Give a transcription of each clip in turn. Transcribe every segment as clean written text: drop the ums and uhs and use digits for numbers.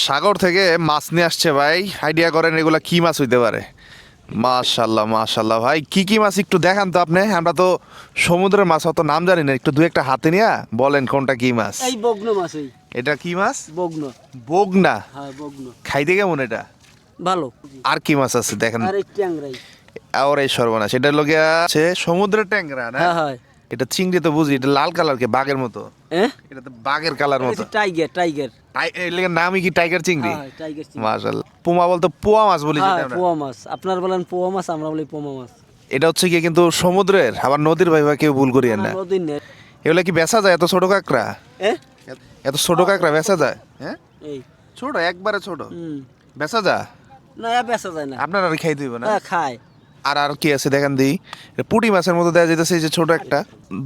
সাগর থেকে মাছ নিয়ে আসছে ভাই, আইডিয়া করেন এগুলা কি মাছ হইতে পারে। মাশাল্লাহ মাশাল্লাহ ভাই, কি কি মাছ একটু দেখান তো আপনি, আমরা তো সমুদ্রের মাছ অত নাম জানি না, একটু দু একটা হাতে নিয়ে বলেন কোনটা কি মাছ। এই বগ্ন মাছ, এই এটা কি মাছ? বগ্ন। বগনা? হ্যাঁ বগ্ন। খাইতে কেমন এটা? ভালো। আর কি মাছ আছে দেখেন। আর এই ট্যাংরাই। আর এই সর্বনাশ, এটা লোকে আছে সমুদ্রের ট্যাংরা না? হ্যাঁ হ্যাঁ। এটা চিংড়ি তো বুঝি, এটা লাল কালার কে বাঘের মতো। হ্যাঁ এটা তো বাঘের কালার মতো। Tiger tiger. এর লেগে নামই কি টাইগার চিংড়ি? হ্যাঁ টাইগার চিংড়ি। মাশাআল্লাহ। পোমা বলতে পোয়া মাছ বলি হ্যাঁ যেটা আমরা। পোয়া মাছ, আপনারা বলেন পোয়া মাছ, আমরা বলি পোমা মাছ। এটা হচ্ছে কি কিন্তু সমুদ্রের, আবার নদীর ভাই ভাই কেউ ভুল করিয়েন না। নদীর নেট। এগুলা কি বেচা যায় এত ছোট কাঁকড়া? হ্যাঁ এত ছোট কাঁকড়া বেচা যায়? হ্যাঁ এই ছোট, একবারে ছোট হুম। বেচা যায়? না এ বেচা যায় না। আপনার আর খাই দিব না? হ্যাঁ খায়। আর আর কি আছে দেখেন দিই। পুঁটি মাছের মতো দেওয়া যেতেছে, এই যে ছোট একটা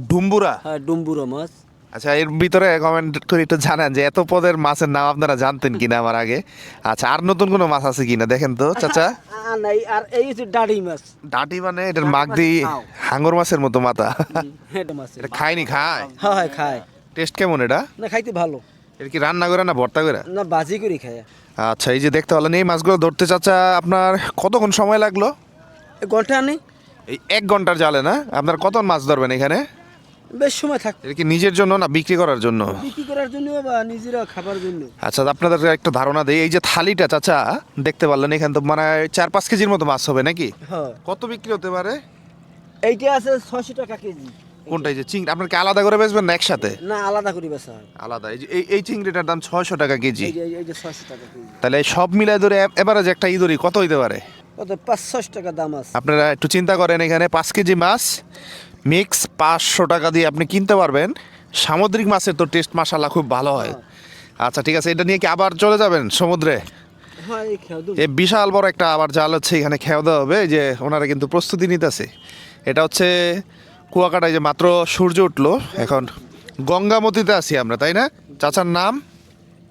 ডুম্বুরা। হ্যাঁ ডুম্বুরা মাছ। আচ্ছা, এর ভিতরে কমেন্ট করে একটু জানান যে এত পদের মাছের নাম আপনারা জানতেন কিনা আমার আগে। আচ্ছা, আর নতুন কোনো মাছ আছে কিনা দেখেন তো চাচা। নাই, আর এই হচ্ছে ডাড়ি মাছ। ডাটি মানে এটার মাগ দিই হাঙ্গর মাছের মতো মাথা। এটা মাছ। এটা খায়নি, খায়? হ্যাঁ হ্যাঁ খায়। টেস্ট কেমন এটা? না খাইতে ভালো। এটা কি রান্না করে না ভর্তা করে? না বাজি করে খায়। আচ্ছা, এই যে দেখতে পারলেন এই মাছগুলো ধরতে চাচা আপনার কতক্ষণ সময় লাগলো? ঘন্টা আনি। এই 1 ঘন্টার জালে না? আপনার কত মাছ ধরবেন এখানে? বেশ সময় থাক। এটা কি নিজের জন্য না বিক্রি করার জন্য? বিক্রি করার জন্য বা নিজেরা খাবার জন্য। আচ্ছা, আপনাদের একটা ধারণা দেই, এই যে থালিটা চাচা দেখতে পারলেন এখানে তো মানে 4-5 কেজির মতো মাছ হবে নাকি? হ্যাঁ কত বিক্রি হতে পারে? এইটা আছে 600 টাকা কেজি। কোনটা? এই যে চিংড়ি আপনার কি আলাদা করে বেচবেন না একসাথে? না আলাদা করে বেচা হয়। আলাদা। এই যে এই চিংড়িটার দাম 600 টাকা কেজি। এই যে 600 টাকা কেজি। তাহলে এই সব মিলাই ধরে এভারেজ একটা ইদুরি কত হইতে পারে? কত 500 টাকা দাম আছে। আপনারা একটু চিন্তা করেন, এখানে 5 কেজি মাছ মিক্স 500 টাকা দিয়ে আপনি কিনতে পারবেন। সামুদ্রিক মাছের তো টেস্ট মাশাআল্লাহ খুব ভালো হয়। আচ্ছা ঠিক আছে, এটা নিয়ে কি আবার চলে যাবেন সমুদ্রে? হ্যাঁ এই খেয়ে দেব। এই বিশাল বড় একটা আবার জাল হচ্ছে, এখানে খেয়ে দেওয়া হবে। এই যে ওনারা কিন্তু প্রস্তুতি নিতেছে। এটা হচ্ছে কুয়াকাটায়, যে মাত্র সূর্য উঠলো এখন গঙ্গামতিতে আছি আমরা, তাই না? চাচার নাম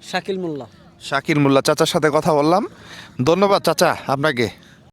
শাকিল মোল্লা। শাকির মোল্লা চাচার সাথে কথা বললাম। ধন্যবাদ চাচা আপনাকে।